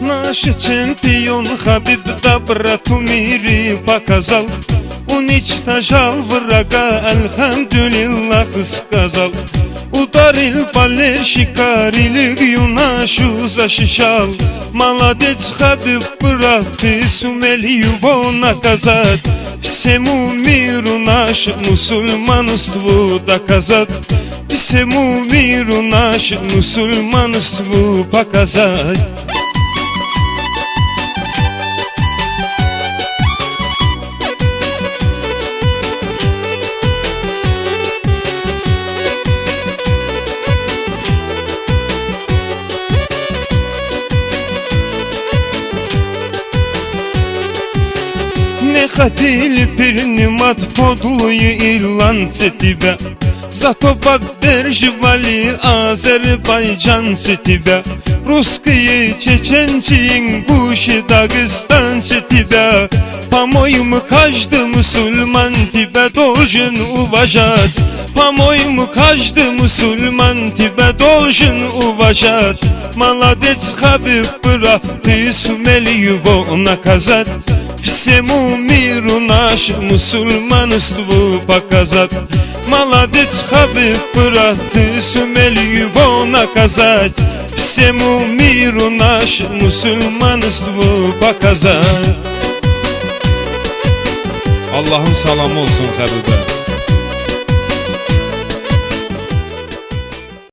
Наш чемпион Хабиб доброту мире показал. Уничтожал врага, альхамдулиллах сказал. Ударил болельщика, религию нашу защищал. Молодец Хабиб, брат, ты сумели его наказать. Всему миру наше мусульманству доказать. Всему миру наше мусульманству показать. Не хотели принимать подлые ирландцы тебя, зато поддерживали азербайджанцы тебя. Русские, чеченцы, ингуши, дагестанцы тебя. По-моему, каждый мусульман тебя должен уважать. По-моему, каждый мусульман тебя должен уважать. Молодец Хабиб, брат, ты сумели его наказать. Всему миру наше мусульманству показать. Молодец Хабиб, брат, ты сумели его наказать. Всему миру наше мусульманству показать. Allah'ın salamı olsun Xəbibə.